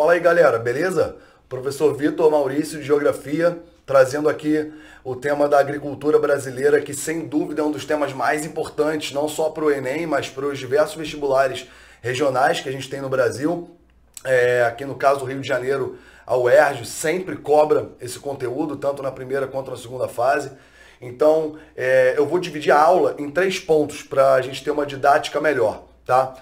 Fala aí, galera, beleza? Professor Vitor Maurício de Geografia, trazendo aqui o tema da agricultura brasileira, que sem dúvida é um dos temas mais importantes, não só para o Enem, mas para os diversos vestibulares regionais que a gente tem no Brasil. Aqui no caso do Rio de Janeiro, a UERJ sempre cobra esse conteúdo, tanto na primeira quanto na segunda fase. Então, eu vou dividir a aula em 3 pontos para a gente ter uma didática melhor, tá?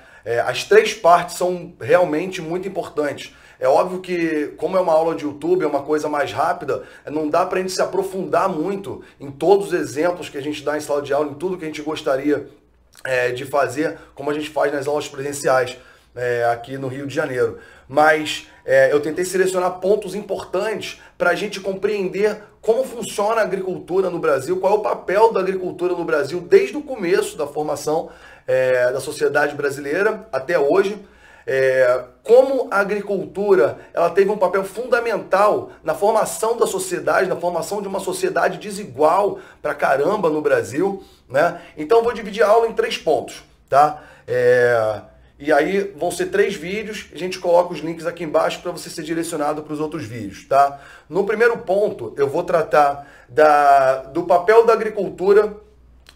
As 3 partes são realmente muito importantes. É óbvio que, como é uma aula de YouTube, é uma coisa mais rápida, não dá para a gente se aprofundar muito em todos os exemplos que a gente dá em sala de aula, em tudo que a gente gostaria de fazer, como a gente faz nas aulas presenciais aqui no Rio de Janeiro. Mas eu tentei selecionar pontos importantes para a gente compreender como funciona a agricultura no Brasil, qual é o papel da agricultura no Brasil desde o começo da formação da sociedade brasileira até hoje. Como a agricultura ela teve um papel fundamental na formação da sociedade, na formação de uma sociedade desigual pra caramba no Brasil, né? Então eu vou dividir a aula em 3 pontos, tá? E aí vão ser 3 vídeos, a gente coloca os links aqui embaixo para você ser direcionado para os outros vídeos, tá? No primeiro ponto eu vou tratar do papel da agricultura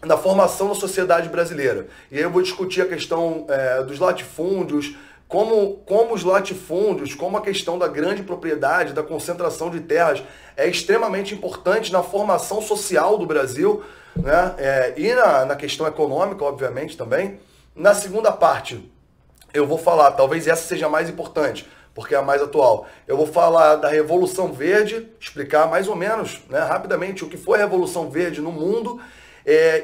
na formação da sociedade brasileira. E aí eu vou discutir a questão dos latifúndios, como os latifúndios, como a questão da grande propriedade, da concentração de terras é extremamente importante na formação social do Brasil, né? E na questão econômica, obviamente, também. Na segunda parte, eu vou falar, talvez essa seja a mais importante, porque é a mais atual. Eu vou falar da Revolução Verde, explicar mais ou menos, né, rapidamente o que foi a Revolução Verde no mundo,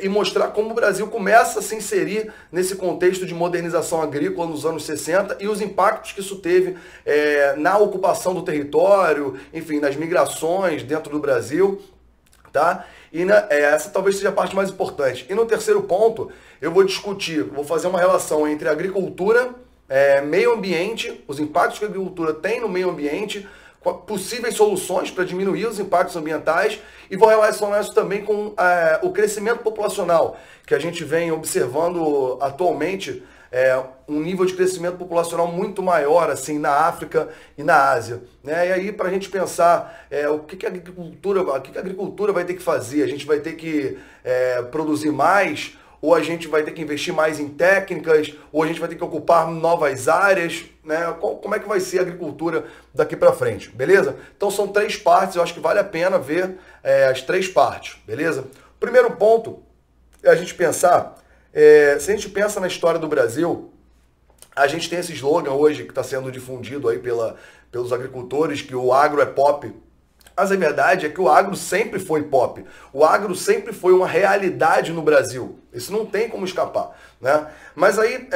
e mostrar como o Brasil começa a se inserir nesse contexto de modernização agrícola nos anos 60 e os impactos que isso teve na ocupação do território, enfim, nas migrações dentro do Brasil, tá? E essa talvez seja a parte mais importante. E no terceiro ponto, eu vou discutir, vou fazer uma relação entre agricultura, meio ambiente, os impactos que a agricultura tem no meio ambiente, possíveis soluções para diminuir os impactos ambientais, e vou relacionar isso também com o crescimento populacional, que a gente vem observando atualmente, um nível de crescimento populacional muito maior assim na África e na Ásia, né? E aí para a gente pensar o que a agricultura vai ter que fazer, a gente vai ter que produzir mais, ou a gente vai ter que investir mais em técnicas, ou a gente vai ter que ocupar novas áreas, né? Como é que vai ser a agricultura daqui para frente, beleza? Então são 3 partes, eu acho que vale a pena ver as 3 partes, beleza? Primeiro ponto é a gente pensar, se a gente pensa na história do Brasil, a gente tem esse slogan hoje que está sendo difundido aí pelos agricultores, que o agro é pop. Mas a verdade é que o agro sempre foi pop. O agro sempre foi uma realidade no Brasil. Isso não tem como escapar, né? Mas aí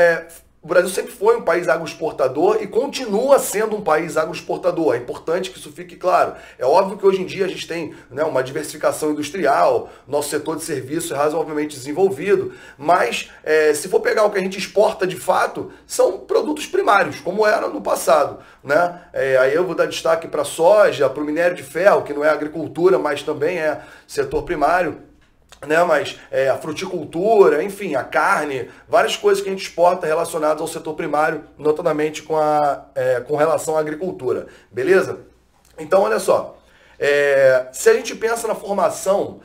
o Brasil sempre foi um país agroexportador e continua sendo um país agroexportador. É importante que isso fique claro. É óbvio que hoje em dia a gente tem, né, uma diversificação industrial, nosso setor de serviço é razoavelmente desenvolvido, mas se for pegar o que a gente exporta de fato, são produtos primários, como era no passado, né? Aí eu vou dar destaque para a soja, para o minério de ferro, que não é agricultura, mas também é setor primário, né? Mas a fruticultura, enfim, a carne, várias coisas que a gente exporta relacionadas ao setor primário, notadamente com relação à agricultura, beleza? Então, olha só, se a gente pensa na formação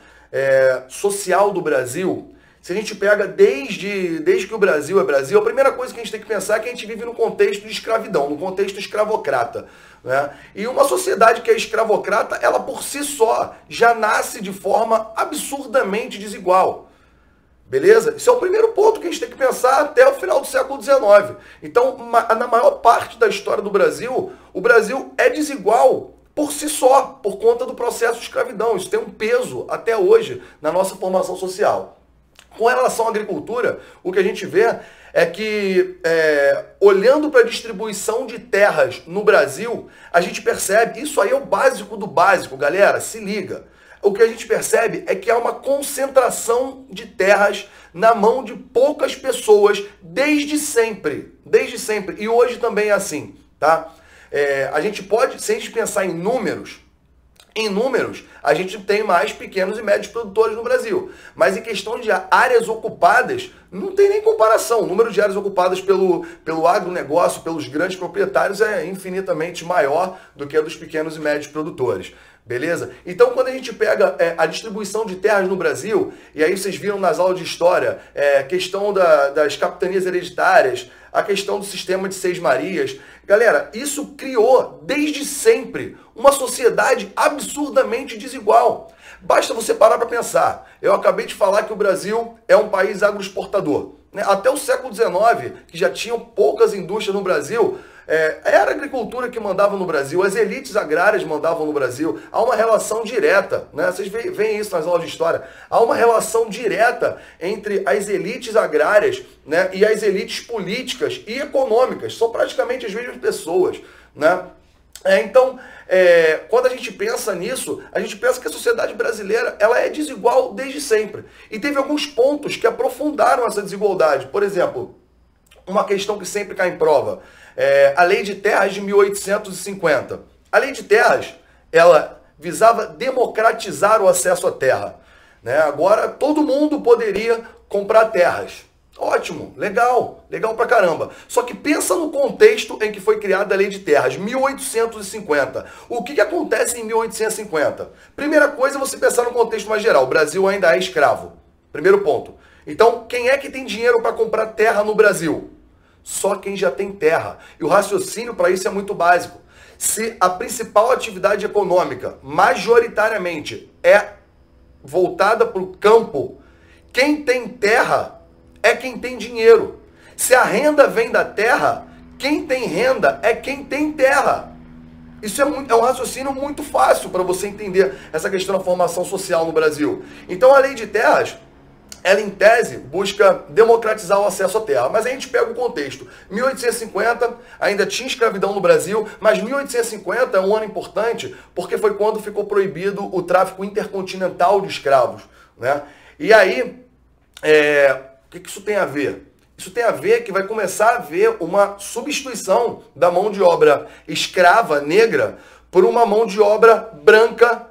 social do Brasil, se a gente pega desde que o Brasil é Brasil, a primeira coisa que a gente tem que pensar é que a gente vive num contexto de escravidão, num contexto escravocrata, né? E uma sociedade que é escravocrata, ela por si só já nasce de forma absurdamente desigual. Beleza? Esse é o primeiro ponto que a gente tem que pensar até o final do século XIX. Então, na maior parte da história do Brasil, o Brasil é desigual por si só, por conta do processo de escravidão. Isso tem um peso até hoje na nossa formação social. Com relação à agricultura, o que a gente vê é que, olhando para a distribuição de terras no Brasil, a gente percebe, isso aí é o básico do básico, galera, se liga. O que a gente percebe é que há uma concentração de terras na mão de poucas pessoas desde sempre, e hoje também é assim, tá? A gente pode, se a gente pensar em números, Em números, a gente tem mais pequenos e médios produtores no Brasil. Mas em questão de áreas ocupadas, não tem nem comparação. O número de áreas ocupadas pelo agronegócio, pelos grandes proprietários, é infinitamente maior do que a dos pequenos e médios produtores. Beleza? Então, quando a gente pega a distribuição de terras no Brasil, e aí vocês viram nas aulas de história, questão das capitanias hereditárias, a questão do sistema de Seis Marias. Galera, isso criou, desde sempre, uma sociedade absurdamente desigual. Basta você parar para pensar. Eu acabei de falar que o Brasil é um país agroexportador. Até o século XIX, que já tinham poucas indústrias no Brasil, era a agricultura que mandava no Brasil, as elites agrárias mandavam no Brasil. Há uma relação direta, né? Vocês veem isso nas aulas de história. Há uma relação direta entre as elites agrárias, né, e as elites políticas e econômicas. São praticamente as mesmas pessoas, né? Então, quando a gente pensa nisso, a gente pensa que a sociedade brasileira ela é desigual desde sempre. E teve alguns pontos que aprofundaram essa desigualdade. Por exemplo, uma questão que sempre cai em prova. A Lei de Terras de 1850. A Lei de Terras, ela visava democratizar o acesso à terra. Né? Agora, todo mundo poderia comprar terras. Ótimo, legal, legal pra caramba. Só que pensa no contexto em que foi criada a Lei de Terras, 1850. O que acontece em 1850? Primeira coisa, você pensar no contexto mais geral. O Brasil ainda é escravo. Primeiro ponto. Então, quem é que tem dinheiro para comprar terra no Brasil? Só quem já tem terra. E o raciocínio para isso é muito básico. Se a principal atividade econômica, majoritariamente, é voltada para o campo, quem tem terra é quem tem dinheiro. Se a renda vem da terra, quem tem renda é quem tem terra. Isso é um raciocínio muito fácil para você entender essa questão da formação social no Brasil. Então a Lei de Terras, ela em tese busca democratizar o acesso à terra. Mas a gente pega o contexto. 1850 ainda tinha escravidão no Brasil, mas 1850 é um ano importante porque foi quando ficou proibido o tráfico intercontinental de escravos. Né? E aí, o que isso tem a ver? Isso tem a ver que vai começar a haver uma substituição da mão de obra escrava, negra, por uma mão de obra branca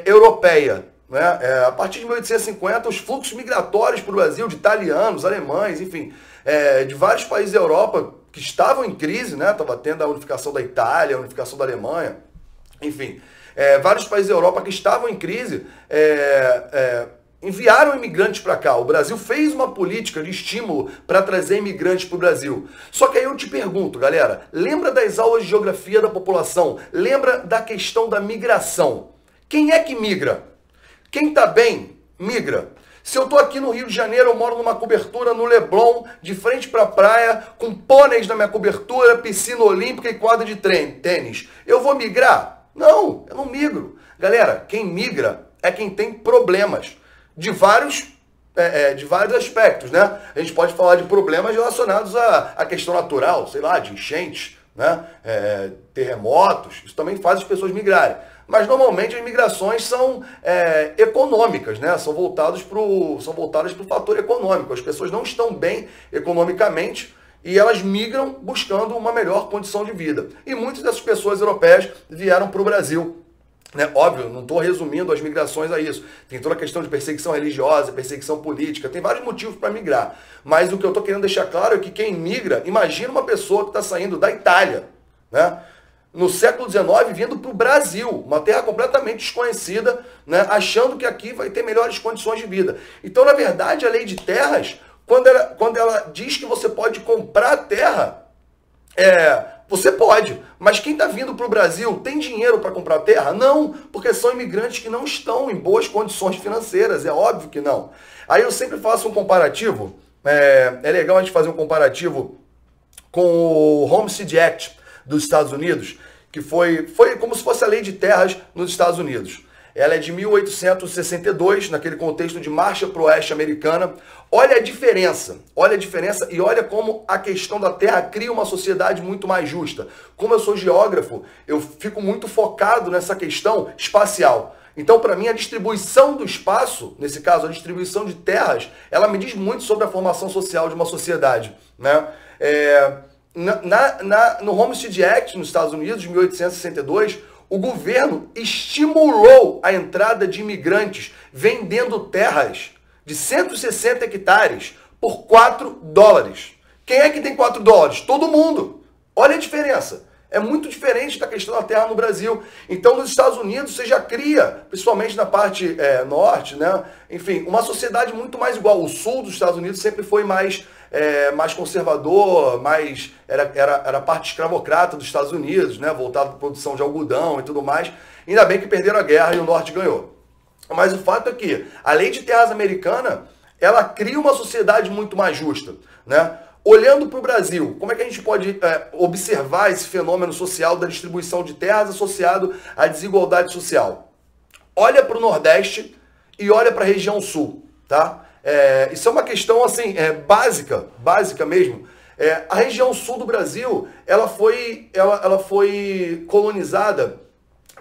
europeia. Né? A partir de 1850, os fluxos migratórios para o Brasil, de italianos, alemães, enfim, de vários países da Europa que estavam em crise, né? Estava tendo a unificação da Itália, a unificação da Alemanha, enfim, vários países da Europa que estavam em crise, enviaram imigrantes para cá. O Brasil fez uma política de estímulo para trazer imigrantes para o Brasil. Só que aí eu te pergunto, galera, lembra das aulas de geografia da população? Lembra da questão da migração? Quem é que migra? Quem está bem, migra. Se eu estou aqui no Rio de Janeiro, eu moro numa cobertura no Leblon, de frente para a praia, com pôneis na minha cobertura, piscina olímpica e quadra de tênis. Eu vou migrar? Não, eu não migro. Galera, quem migra é quem tem problemas de vários aspectos, né? A gente pode falar de problemas relacionados à questão natural, sei lá, de enchentes, né? Terremotos, isso também faz as pessoas migrarem. Mas normalmente as migrações são econômicas, né? São voltadas para o fator econômico. As pessoas não estão bem economicamente e elas migram buscando uma melhor condição de vida. E muitas dessas pessoas europeias vieram para o Brasil. Né? Óbvio, não estou resumindo as migrações a isso. Tem toda a questão de perseguição religiosa, perseguição política, tem vários motivos para migrar. Mas o que eu estou querendo deixar claro é que quem migra, imagina uma pessoa que está saindo da Itália, né? No século XIX, vindo para o Brasil, uma terra completamente desconhecida, né? Achando que aqui vai ter melhores condições de vida. Então, na verdade, a Lei de Terras, quando ela diz que você pode comprar terra, você pode, mas quem está vindo para o Brasil tem dinheiro para comprar terra? Não, porque são imigrantes que não estão em boas condições financeiras, é óbvio que não. Aí eu sempre faço um comparativo, é legal a gente fazer um comparativo com o Homestead Act dos Estados Unidos, que foi como se fosse a Lei de Terras nos Estados Unidos. Ela é de 1862, naquele contexto de marcha para o oeste americana. Olha a diferença e olha como a questão da terra cria uma sociedade muito mais justa. Como eu sou geógrafo, eu fico muito focado nessa questão espacial. Então, para mim, a distribuição do espaço, nesse caso, a distribuição de terras, ela me diz muito sobre a formação social de uma sociedade, né? No Homestead Act, nos Estados Unidos, de 1862, o governo estimulou a entrada de imigrantes vendendo terras de 160 hectares por $4. Quem é que tem $4? Todo mundo. Olha a diferença. É muito diferente da questão da terra no Brasil. Então, nos Estados Unidos, você já cria, principalmente na parte norte, né? Enfim, uma sociedade muito mais igual. O sul dos Estados Unidos sempre foi mais conservador, era a parte escravocrata dos Estados Unidos, né? Voltado para a produção de algodão e tudo mais. Ainda bem que perderam a guerra e o norte ganhou. Mas o fato é que a lei de terras americana, ela cria uma sociedade muito mais justa, né? Olhando para o Brasil, como é que a gente pode observar esse fenômeno social da distribuição de terras associado à desigualdade social? Olha para o Nordeste e olha para a região Sul, tá? Isso é uma questão assim, básica mesmo. A região Sul do Brasil, ela foi colonizada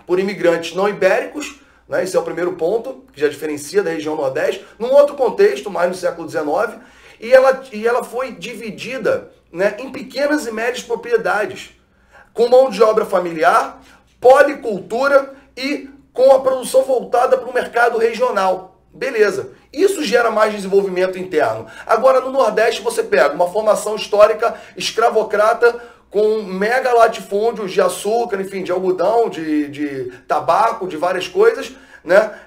por imigrantes não ibéricos, né? Esse é o primeiro ponto, que já diferencia da região Nordeste, num outro contexto, mais no século XIX, e ela foi dividida, né, em pequenas e médias propriedades, com mão de obra familiar, policultura e com a produção voltada para o mercado regional. Beleza. Isso gera mais desenvolvimento interno. Agora, no Nordeste, você pega uma formação histórica escravocrata com mega latifúndios de açúcar, enfim, de algodão, de tabaco, de várias coisas, né?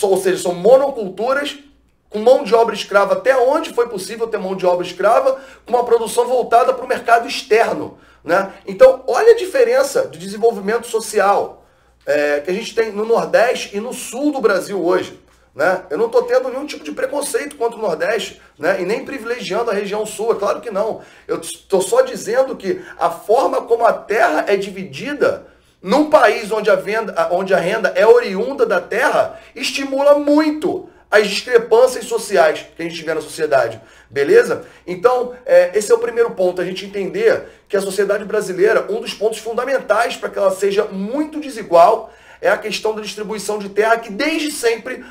Ou seja, são monoculturas com mão de obra escrava até onde foi possível ter mão de obra escrava, com uma produção voltada para o mercado externo, né? Então, olha a diferença de desenvolvimento social que a gente tem no Nordeste e no Sul do Brasil hoje, né? Eu não estou tendo nenhum tipo de preconceito contra o Nordeste, né? E nem privilegiando a região Sul, é claro que não. Eu estou só dizendo que a forma como a terra é dividida num país onde a renda é oriunda da terra estimula muito as discrepâncias sociais que a gente vê na sociedade, beleza? Então, esse é o primeiro ponto, a gente entender que a sociedade brasileira, um dos pontos fundamentais para que ela seja muito desigual é a questão da distribuição de terra, que desde sempre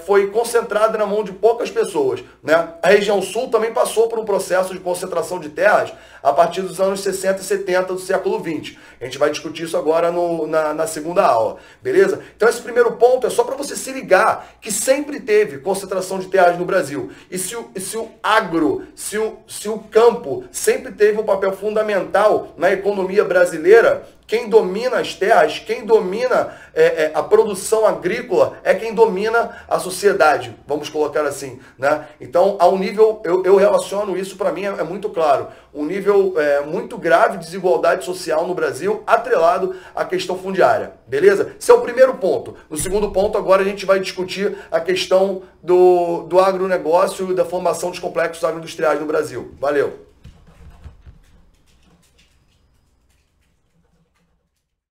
foi concentrada na mão de poucas pessoas, né? A região sul também passou por um processo de concentração de terras a partir dos anos 60 e 70 do século XX. A gente vai discutir isso agora na segunda aula, beleza? Então esse primeiro ponto é só para você se ligar que sempre teve concentração de terras no Brasil. E se o agro, se o campo sempre teve um papel fundamental na economia brasileira, quem domina as terras, quem domina a produção agrícola é quem domina a sociedade, vamos colocar assim, né? Então, a um nível, eu relaciono isso, para mim é muito claro, um nível muito grave de desigualdade social no Brasil, atrelado à questão fundiária, beleza? Esse é o primeiro ponto. No segundo ponto, agora a gente vai discutir a questão do agronegócio e da formação dos complexos agroindustriais no Brasil. Valeu!